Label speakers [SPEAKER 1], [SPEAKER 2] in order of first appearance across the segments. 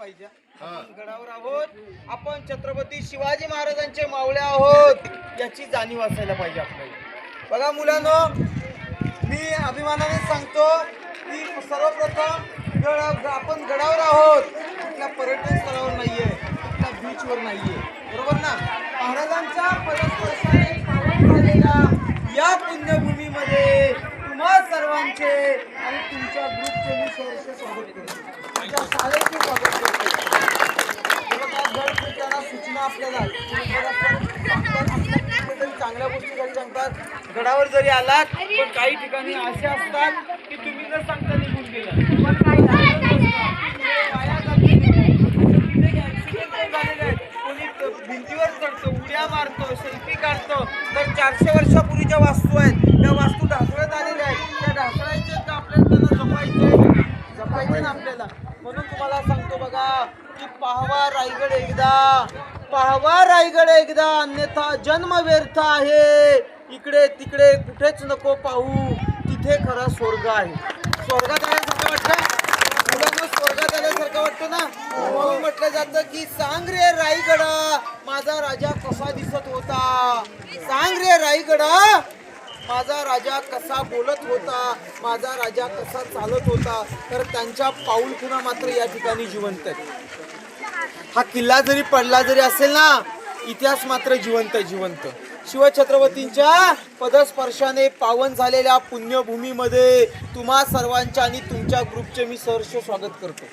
[SPEAKER 1] पाहिजे. आपण गडावर आहोत, आपण छत्रपती शिवाजी महाराजांचे मावळे आहोत याची जाणीव असायला पाहिजे आपल्याला. बघा मुलांनो, मी अभिमानाने सांगतो की सर्वप्रथम आपण गडावर आहोत, कुठल्या पर्यटन स्थळावर नाहीये, कुठल्या बीचवर नाहीये, बरोबर ना. महाराजांच्या पदस्पर्शाने पावन झालेल्या या पुण्यभूमीमध्ये तुम्हा सर्वांचे आणि तुमच्या ग्रुपचे मी सहर्ष स्वागत करतो, तुमच्या शाळेचे स्वागत करतो. सूचना आपल्याला चांगल्या गोष्टी जरी सांगतात, गडावर जरी आलात पण काही ठिकाणी असे असतात की तुम्ही जर सांगता निघून गेला कोणी भिंतीवर चढतो, उड्या मारतो, सेल्फी काढतो. तर 400 वर्षापूर्वीच्या वास्तू आहेत, त्या वास्तू ढासळत आलेल्या आहेत. त्या ढासळायचे तर आपल्याला त्यांना जपायचे ना आपल्याला. म्हणून तुम्हाला सांगतो बघा की पाहावा रायगड एकदा, पाहावा रायगड एकदा, अन्यथा जन्म व्यर्थ आहे. इकडे तिकडे कुठेच नको पाहू, तिथे खरा स्वर्ग आहे. स्वर्गात आल्यासारखं वाटतं मुलांना, स्वर्गात आल्यासारखं वाटतं ना. म्हणून म्हटलं जातं की सांग रे रायगडा माझा राजा कसा दिसत होता, सांग रे रायगडा माझा राजा कसा बोलत होता, माझा राजा कसा चालत होता. तर त्यांच्या पाऊल खुणा मात्र या ठिकाणी जिवंत आहे. हा किल्ला जरी पडला जरी असेल ना, इतिहास मात्र जिवंत जिवंत. शिवछत्रपतींच्या पदस्पर्शाने पावन झालेल्या पुण्यभूमीमध्ये तुम्हा सर्वांच्या आणि तुमच्या ग्रुपचे मी सहर्ष स्वागत करतो.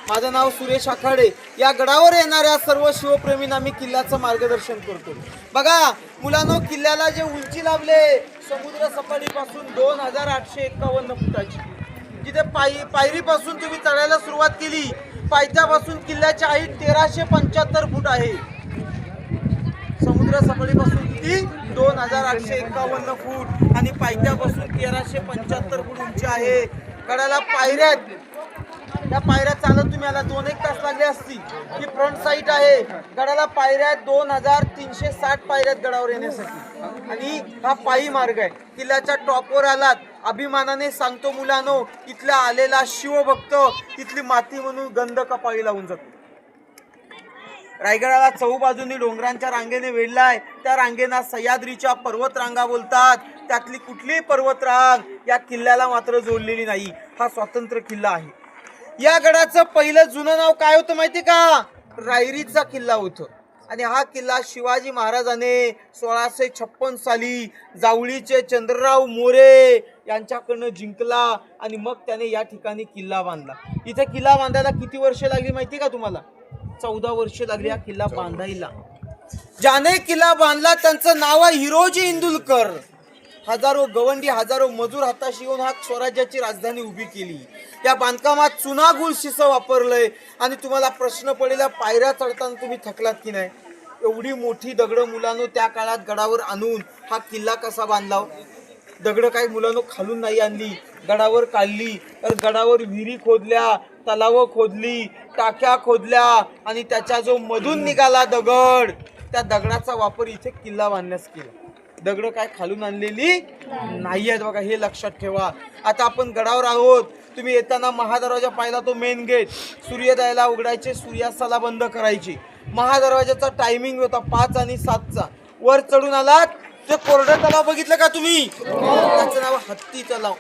[SPEAKER 1] माझं नाव सुरेश आखाडे. या गडावर येणाऱ्या सर्व शिवप्रेमींना मी किल्ल्याचं मार्गदर्शन करतो. बघा मुलांनो, किल्ल्याला जे उंची लाभले समुद्र सपाटीपासून 2851 फुटाची, जिथे पायरीपासून तुम्ही चढायला सुरुवात केली, पायथ्यापासून किल्ल्याची हाईट 1375 फूट आहे. समुद्र सपाटीपासून किती 2851 फूट आणि पायथ्यापासून 1375 फूट उंची आहे. गडाला पायऱ्या आहेत, त्या पायऱ्या चालत तुम्ही आला 2-1 तास लागले असतील. ही फ्रंट साईड आहे. गडाला पायऱ्या आहेत 2360 पायऱ्या गडावर येण्यासाठी आणि हा पायी मार्ग आहे. किल्ल्याच्या टॉपवर आलात, अभिमानाने सांगतो मुलांनो, इथला आलेला शिवभक्त इथली माती म्हणून गंध कपाळी लावून जातो. रायगडाला चहूबाजूंनी डोंगरांच्या रांगेने वेढलाय. त्या रांगेना सह्याद्रीच्या पर्वत रांगा बोलतात. त्यातली कुठलीही पर्वत रांग या किल्ल्याला मात्र जोडलेली नाही. हा स्वतंत्र किल्ला आहे. या गडाचं पहिलं जुनं नाव काय होतं माहिती का? रायरीचा किल्ला होतं. आणि हा किल्ला शिवाजी महाराजांनी 1656 साली जावळीचे चंद्रराव मोरे यांच्याकडनं जिंकला आणि मग त्याने या ठिकाणी किल्ला बांधला. इथे किल्ला बांधायला किती वर्ष लागली माहिती का तुम्हाला? 14 वर्ष लागली हा किल्ला बांधायला. ज्याने किल्ला बांधला त्यांचं नाव आहे हिरोजी इंदुलकर. हजारो गवंडी, हजारो मजूर हाताशी घेऊन हा स्वराज्याची राजधानी उभी केली. या बांधकामात चुना गुळ शिसं वापरलंय. आणि तुम्हाला प्रश्न पडलेला, पायऱ्या चढताना तुम्ही थकलात की नाही? एवढी मोठी दगडं मुलांनो त्या काळात गडावर आणून हा किल्ला कसा बांधला? दगडं काही मुलांनो खालून नाही आणली, गडावर काढली. तर गडावर विहिरी खोदल्या, तलाव खोदली, टाक्या खोदल्या आणि त्याच्या जो मधून निघाला दगड, त्या दगडाचा वापर इथे किल्ला बांधण्यास केला. दगड काय खालून आणलेली नाही आहेत बघा, हे लक्षात ठेवा. आता आपण गडावर आहोत. तुम्ही येताना महादरवाजा पाहिला, तो मेन गेट. सूर्योदयाला उघडायचे, सूर्यास्ताला बंद करायचे. महादरवाजाचा टायमिंग होता 5 आणि 7चा. वर चढून आलात ते कोरडं तलाव बघितलं का तुम्ही? त्याचं नाव हत्ती तलाव.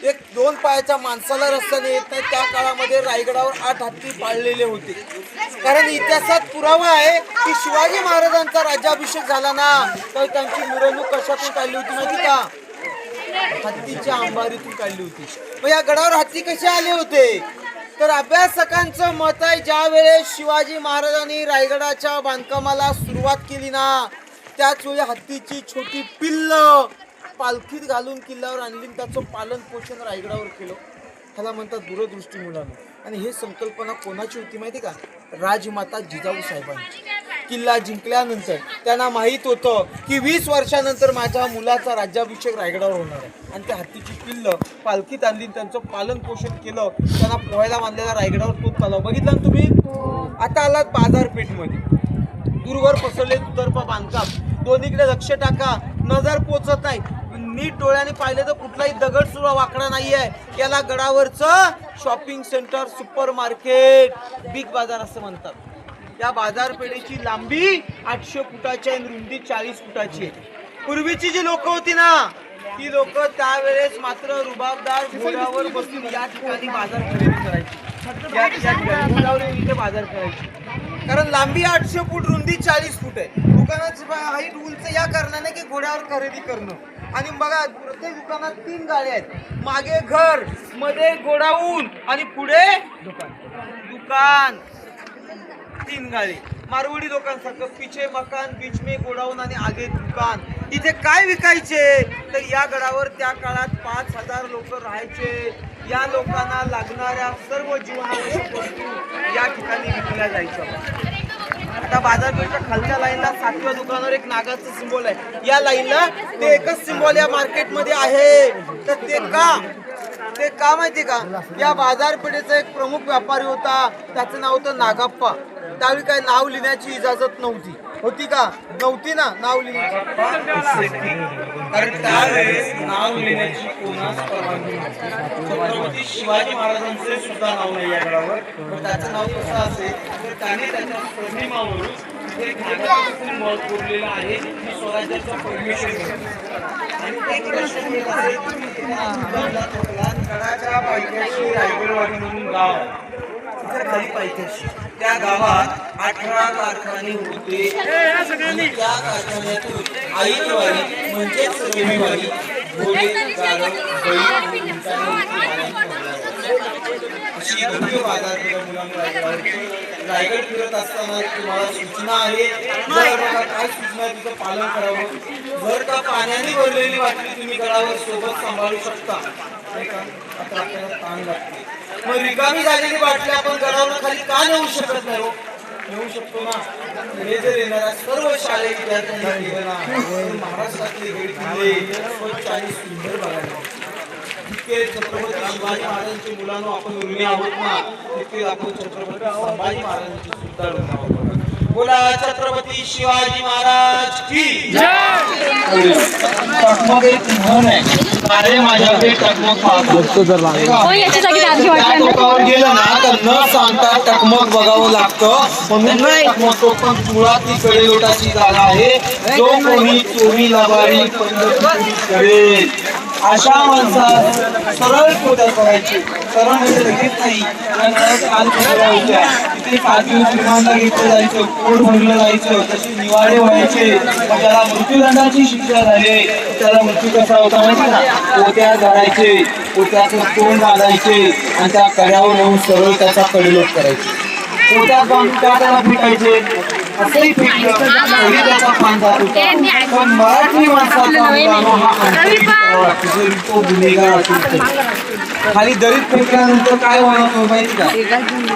[SPEAKER 1] 1-2 पायाच्या माणसाला रस्त्याने येत नाही. त्या काळामध्ये रायगडावर 8 हत्ती पाळलेले होते. कारण इतिहासात पुरावा आहे की शिवाजी महाराजांचा राज्याभिषेक झाला ना, तर त्यांची मिरवणूक कशातून काढली होती माहिती का? हत्तीच्या अंबारीतून काढली होती. मग या गडावर हत्ती कसे आले होते? तर अभ्यासकांचं मत आहे, ज्या वेळेस शिवाजी महाराजांनी रायगडाच्या बांधकामाला सुरुवात केली ना, त्याच वेळी हत्तीची छोटी पिल्ल पालखीत घालून किल्ल्यावर आणली, त्याचं पालन पोषण रायगडावर केलं. त्याला म्हणतात दूरदृष्टी मुलांना. आणि हे संकल्पना कोणाची होती माहिती का? राजमाता जिजाऊ साहेबांची. किल्ला जिंकल्यानंतर त्यांना माहीत होतं की 20 वर्षानंतर माझ्या मुलाचा राज्याभिषेक रायगडावर होणार आहे. आणि त्या हत्तीची पिल्ल पालखीत आणली, त्यांचं पालन पोषण केलं. त्यांना पोहायला बांधलेला रायगडावर तो तलाव बघितला ना तुम्ही. आता आलात बाजारपेठमध्ये, दूरवर पसरले दुतर्फा बांधकाम, दोन्हीकडे लक्ष टाका, नजर पोचत नाही. नीट डोळ्याने पाहिलं तर कुठलाही दगड सुद्धा वाकडा नाहीये. याला गडावरचं shopping centre, super market, big bazaar असं म्हणतात. या बाजारपेठेची लांबी 800 फुटाची आहे, रुंदी 40 फुटाची आहे. पूर्वीची जी लोक होती ना, ती लोक त्यावेळेस मात्र रुबाबदार घोड्यावर बसून या ठिकाणी बाजार खरेदी करायची. या ठिकाणी घोड्यावर इथे बाजार करायची. कारण लांबी 800 फूट, रुंदी 40 फूट आहे. दुकानाची हाईट उंच या कारणाने की घोड्यावर खरेदी करणं. आणि बघा प्रत्येक दुकानात 3 गाड्या आहेत. मागे घर, मध्ये गोडाऊन आणि पुढे दुकान. 3 गाडी. मारवाडी लोकांसारखं पिछे मकान, बीच में गोडाऊन आणि आगे दुकान. इथे काय विकायचे तर या गडावर त्या काळात 5000 लोक राहायचे. या लोकांना लागणाऱ्या सर्व जीवनावश्यक वस्तू या ठिकाणी विकल्या जायच्या. आता बाजारपेठेच्या खालच्या लाईनला 7व्या दुकानावर एक नागाचं सिम्बॉल आहे. या लाईनला ते एकच सिम्बॉल या मार्केटमध्ये आहे. तर ते का माहिती का, या बाजारपेठेचा एक प्रमुख व्यापारी होता, त्याचं नाव होतं नागाप्पा. त्यावेळी काय नाव लिहिण्याची इजाजत नव्हती. होती का? नव्हती ना नाव लिहिण्याची. कारण त्यावेळेस नाव लिहिण्याची कोणाच परवानगी नव्हती. छत्रपती शिवाजी महाराजांचे सुद्धा नाव नाही या गडावर. त्याचं नाव कसं असेल तर त्याने त्याच्या प्रतिमावरून एक नागाचं सिंबॉल कोरलेला आहे की स्वराज्याचा परमेश्वर. आणि एक प्रश्न असेल गडाच्या पायथ्याशी रायगडवाडी म्हणून गाव खाली पायथ्याशी. त्या गावात 18 कारखाने होते. त्या कारखान्यातून आईवारी म्हणजेच रविवारी घोडे, गाढव, बैल, अशी भव्य बाजारपेठ मुलांना रायगड फिरत असताना तुम्हाला सूचना आहे. काय सूचना तिचं पालन करावं. जर का पाण्याने भरलेली बाटली तुम्ही गडावर सोबत सांभाळू शकता. आता आपल्याला ताण लागते. मग रिकामी झालेली बाटली आपण गडावर खाली का नेऊ शकत नाही? नेऊ शकतो ना. हे जर येणाऱ्या सर्व शालेय विद्यार्थ्यांना महाराष्ट्रातले गड किल्ले स्वच्छ आणि सुंदर बघायला. जितके छत्रपती शिवाजी महाराजांची मुलांना आपण ऋणी आहोत ना, तितके आपण छत्रपती संभाजी महाराजांची सुद्धा ऋणी आहोत. बोला छत्रपती शिवाजी महाराज की जय. टकमक एक म्हण आहे, अरे माझ्याकडे टकमक पाहतो. गेलं ना तर न सांगता टकमक बघावं लागतं. म्हणून टकमक तो पण मुळात ती कडेलोटाची जागा आहे. जो कोणी चोरी लबारी करेल अशा माणसात सरळ पोटात करायची. सरळ म्हणजे लगेच नाही. काल होत्या तिथे 5 दिवस विमानला घेतलं जायचं, पोट भरलं जायचं, तसे निवाडे व्हायचे. त्याला मृत्यूदंडाची शिक्षा झाली. त्याला मृत्यू कसा होता माहिती ना, पोत्या धरायचे, पोत्याचं तोंड बांधायचे आणि त्या कड्यावर येऊन सरळ त्याचा कडेलोट करायचे. पोत्यात बांधून त्याला फेकायचे. असंही फेकलं तरी त्याचा पान जात होता. पण मराठी माणसाचा तो गुन्हेगार असेल खाली दरीत फेकल्यानंतर काय होणार माहिती का,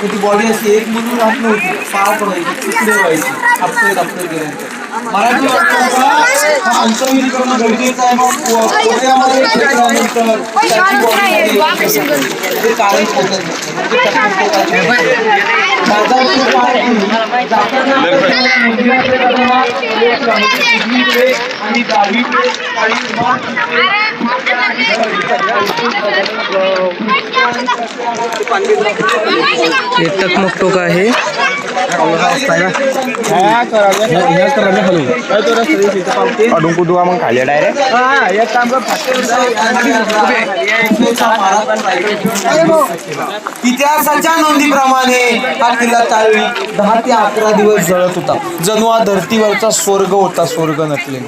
[SPEAKER 1] ती बॉडी अशी एक म्हणून राहत नव्हती. पाव पडायची, तुकडे व्हायची आपले गेल्यानंतर. मराठी माणसाचा अंतर्विधी करणं गरजेचं आहे. मग पोत्यामध्ये फेकल्यानंतर त्याची बॉडी ते कारण आणि डावीकडे
[SPEAKER 2] टकमक टोक आहे. अडून कुठून मग खाली डायरेक्ट
[SPEAKER 1] इतिहासाच्या नोंदीप्रमाणे हा किल्ला त्यावेळी 10 ते 11 दिवस जळत होता. जणू हा धर्तीवरचा स्वर्ग होता, स्वर्ग नसले.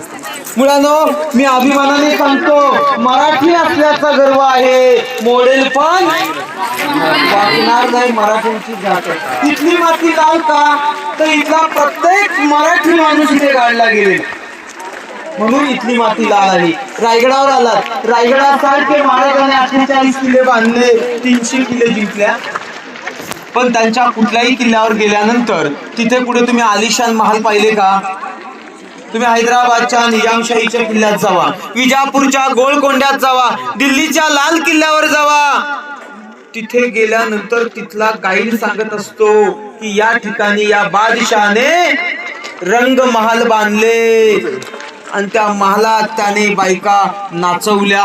[SPEAKER 1] मुलांनो, मी अभिमानाने सांगतो, मराठी असल्याचा गर्व आहे. मोडेल पण वाचणार नाही. मराठ्यांची जात इथली माती लाल का, तर इथला प्रत्येक मराठी माणूस इथे गाडला गेले म्हणून इथली माती लाल आली. रायगडावर आलात, रायगडासारखे महाराजांनी 48 किल्ले बांधले, 300 किल्ले जिंकल्या. पण त्यांच्या कुठल्याही किल्ल्यावर गेल्यानंतर तिथे पुढे तुम्ही आलिशान महाल पाहिले का? तुम्ही हैदराबादच्या निजामशाहीच्या किल्ल्यात जावा, विजापूरच्या गोलकोंड्यात जावा, दिल्लीच्या लाल किल्ल्यावर जावा. तिथे गेल्यानंतर तिथला गाईड सांगत असतो की या ठिकाणी या बादशाहने रंग महाल बांधले. आणि त्या महालात त्याने बायका नाचवल्या.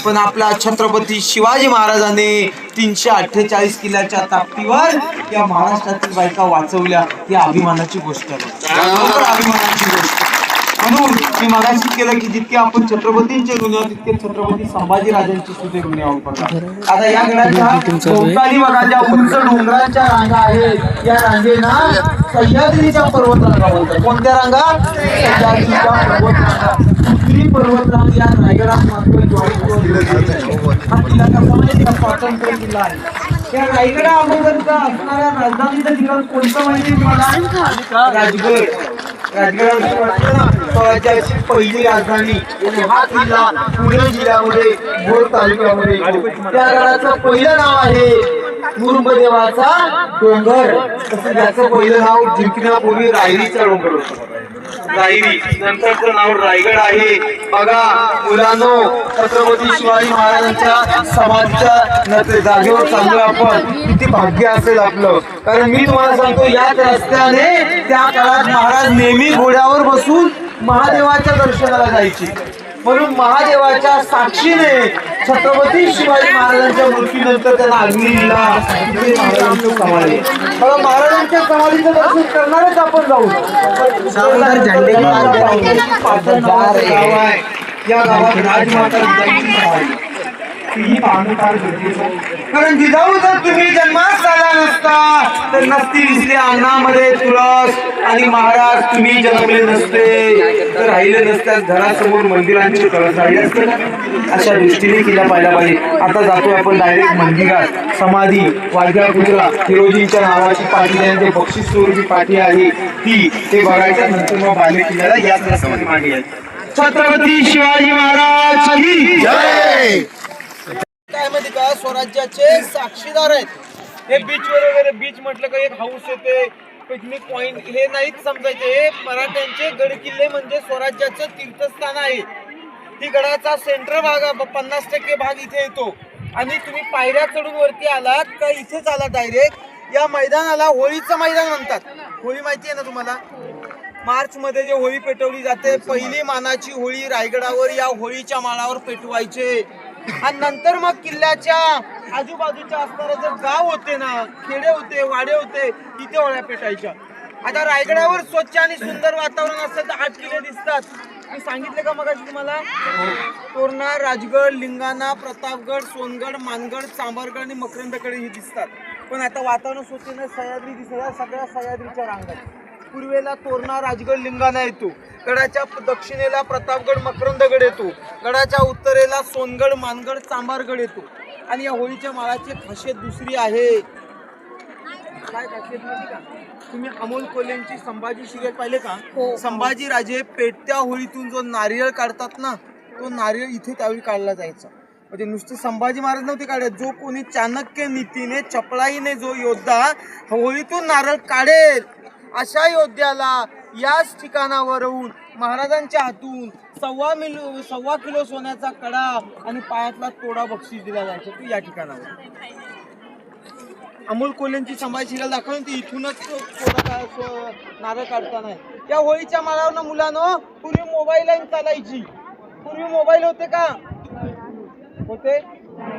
[SPEAKER 1] पण आपला छत्रपती शिवाजी महाराजांनी 348 किल्ल्याच्या ताकदीवर या महाराष्ट्रातील बायका वाचवल्या. ही अभिमानाची गोष्ट आहे, अभिमानाची गोष्ट. म्हणून मी मगाशी केलं की जितके आपण छत्रपतींचे ऋण आहोत तितके छत्रपती संभाजीराजांचे सुद्धा ऋण आहोत. आता या गडाच्या भोवताली बघा ज्या उंच डोंगरांच्या रांगा आहेत, या रांगेना सह्याद्रीच्या पर्वतरांगा बोलतात. कोणत्या रांगा? सह्याद्रीच्या पर्वतरांगा. कुठली पर्वतरांग या रायगडात मात्र हा किल्ला कसा माहिती का? स्वातंत्र्य किल्ला आहे. या रायगडा अगोदरचा असणाऱ्या राजधानीचं ठिकाण कोणतं माहिती तुम्हाला? राजगड. स्वराज्याची पहिली राजधानी हा किल्ला पुणे जिल्ह्यामध्ये भोर तालुक्यामध्ये. त्या गडाचं पहिलं नाव आहे मुरुंबदेवाचा डोंगर. तसं याचं पहिलं नाव जिंकण्यापूर्वी रायरीचा डोंगर होतं. रायरी नंतरचं नाव रायगड आहे. बघा मुलांनो, छत्रपती शिवाजी महाराजांच्या समाधीच्या जागेवर चाललोय आपण. किती भाग्य असेल आपलं. कारण मी तुम्हाला सांगतो याच रस्त्याने त्या काळात महाराज नेहमी घोड्यावर बसून महादेवाच्या दर्शनाला जायचे. म्हणून महादेवाच्या साक्षीने छत्रपती शिवाजी महाराजांच्या मृत्यूनंतर त्यांना अग्नी दिला. महाराजांचं समाधी. बघा महाराजांच्या समाधीचं दर्शन करणारच आपण जाऊ. या गावात राजमाता कारण जिजाऊ जर तुम्ही जन्मास झाला नसता तर नसती दिसले अंगणामध्ये तुळस आणि महाराज तुम्ही जन्मले नसते तर राहिले नसत्यास घरासमोर मंदिरांचे कळस राहिले असते. अशा दृष्टीने केल्या पाहिला पाहिजे. आता जातोय आपण डायरेक्ट मंदिरात. समाधी वाघ्या कुत्रा हिरोजींच्या नावाची पाठी आहे, बक्षीस स्वरूपी पाठी आहे ती ते बघायच्या नंतर मग बाले किल्ल्याला याच रस्त्यामध्ये मागे यायचं. छत्रपती शिवाजी महाराज की जय. काय माहिती का, स्वराज्याचे साक्षीदार आहेत. हे बीचवर वगैरे, बीच म्हटलं का एक हाऊस येते, पिकनिक पॉइंट हे नाहीच समजायचे. हे मराठ्यांचे गड किल्ले म्हणजे स्वराज्याचं तीर्थस्थान आहे. ही गडाचा सेंट्रल भाग 50% भाग इथे येतो. आणि तुम्ही पायऱ्या चढून वरती आलात का इथेच आला डायरेक्ट या मैदानाला होळीचं मैदान म्हणतात. होळी माहिती आहे ना तुम्हाला? मार्च मध्ये जे होळी पेटवली जाते, पहिली मानाची होळी रायगडावर या होळीच्या माळावर पेटवायचे. आणि नंतर मग किल्ल्याच्या आजूबाजूच्या असणारे जे गाव होते ना, खेडे होते, वाडे होते, तिथे होळ्या पेटायच्या. आता रायगडावर स्वच्छ आणि सुंदर वातावरण असेल तर 8 किल्ले दिसतात. मी सांगितले का मग तुम्हाला? तोरणा, राजगड, लिंगाणा, प्रतापगड, सोनगड, मानगड, चांभारगड आणि मकरंदगड हे दिसतात. पण आता वातावरण स्वच्छ नाही, सह्याद्री दिसतात. सगळ्या सह्याद्रीच्या रांगात पूर्वेला तोरणा, राजगड, लिंगाणा येतो. गडाच्या दक्षिणेला प्रतापगड, मकरंदगड येतो. गडाच्या उत्तरेला सोनगड, मानगड, चांभारगड येतो. आणि या होळीच्या माळाची खासियत दुसरी आहे. काय खासियत माहिती का? तुम्ही अमोल कोल्हेंची संभाजी सिरियल पाहिले का? संभाजी राजे पेटत्या होळीतून जो नारियल काढतात ना, तो नारियल इथे त्यावेळी काढला जायचा. म्हणजे नुसते संभाजी महाराज नव्हते काढत, जो कोणी चाणक्य नीतीने चपळाईने जो योद्धा होळीतून नारळ काढेल अशा योद्ध्याला याच ठिकाणावरून महाराजांच्या हातून 1.25 किलो सोन्याचा कडा आणि पायातला तोडा बक्षीस दिला जायचा. तो या ठिकाणावर अमोल कोल्हेंची संभाजी सिरियल दाखवून ती इथूनच नारळ काढताना. या होळीच्या माळावर मुलांनो पूर्वी मोबाईल लाईन चालायची. पूर्वी मोबाईल होते का? होते.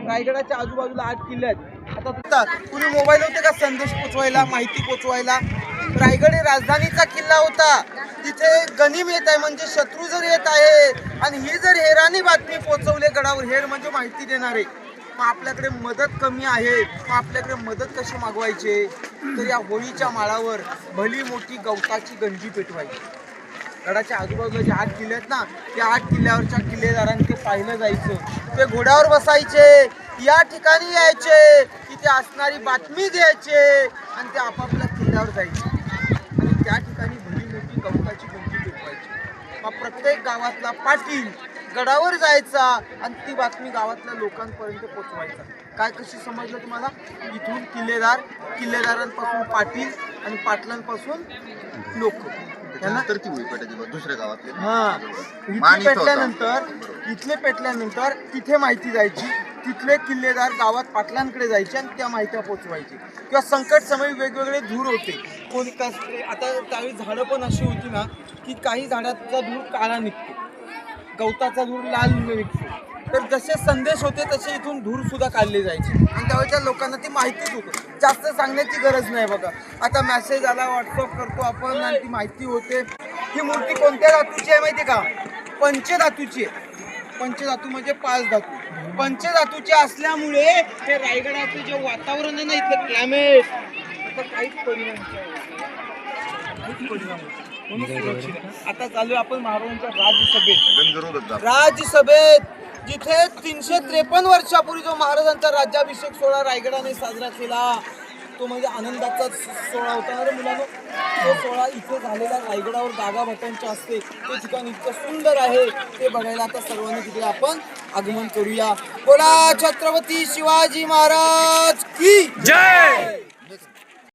[SPEAKER 1] रायगडाच्या आजूबाजूला 8 किल्ले आहेत. आता पूर्वी मोबाईल होते का संदेश पोचवायला, माहिती पोचवायला? रायगड हे राजधानीचा किल्ला होता. तिथे गनिम येत आहे म्हणजे शत्रू जर येत आहे आणि ही जर हेरानी बातमी पोचवले गडावर, हेर म्हणजे माहिती देणारे, मग आपल्याकडे मदत कमी आहे, मग आपल्याकडे मदत कशी मागवायचे? तर या होळीच्या माळावर भली मोठी गवताची गंजी पेटवायची. गडाच्या आजूबाजूला जे 8 किल्ले आहेत ना, त्या 8 किल्ल्यावरच्या किल्लेदारांनी ते पाहिलं जायचं. ते घोड्यावर बसायचे, या ठिकाणी यायचे, तिथे असणारी बातमी घ्यायचे आणि ते आपापल्या किल्ल्यावर जायचे. आणि त्या ठिकाणी भली मोठी गवताची गंजी पेटवायची. मग प्रत्येक गावातला पाटील गडावर जायचा आणि ती बातमी गावातल्या लोकांपर्यंत पोहोचवायचा. काय कशी समजलं तुम्हाला? इथून किल्लेदार, किल्लेदारांपासून पाटील आणि पाटलांपासून लोक. दुसऱ्या गावातले इथले पेटल्यानंतर तिथे माहिती जायची. तिथले किल्लेदार गावात पाटलांकडे जायचे आणि त्या माहित्या पोचवायची. किंवा संकट समयी वेगवेगळे धूर होते, कोणी आता त्यावेळी झाडं पण अशी होती ना की काही झाडाचा धूर काळा निघतो, गवताचा धूर लाल निघतो. तर जसे संदेश होते तसे इथून धूर सुद्धा काढले जायचे आणि त्यावेळेच्या लोकांना ती माहितीच होते. जास्त सांगण्याची गरज नाही बघा. आता मेसेज आला, व्हॉट्सअप करतो आपण आणि ती माहिती होते. ही मूर्ती कोणत्या धातूची आहे माहिती का? पंचधातूची आहे. पंचधातू म्हणजे 5 धातू. पंचधातूचे असल्यामुळे हे रायगडाचं जे वातावरण आहे ना, इथलं क्लायमेट काहीच परिणाम म्हणून सुरक्षित आहे. आता चालू आपण महाराजांच्या राज्यसभेत जिथे 353 वर्षापूर्वी जो महाराजांचा राज्याभिषेक सोहळा रायगडाने साजरा केला, तो म्हणजे आनंदाचा सोहळा होता रे मुलांनो. तो सोहळा इथे झालेला रायगडावर दागा भटांच्या असते. ते ठिकाण इतकं सुंदर आहे, ते बघायला आता सर्वांनी तिथे आपण आगमन करूया. बोला छत्रपती शिवाजी महाराज की जय.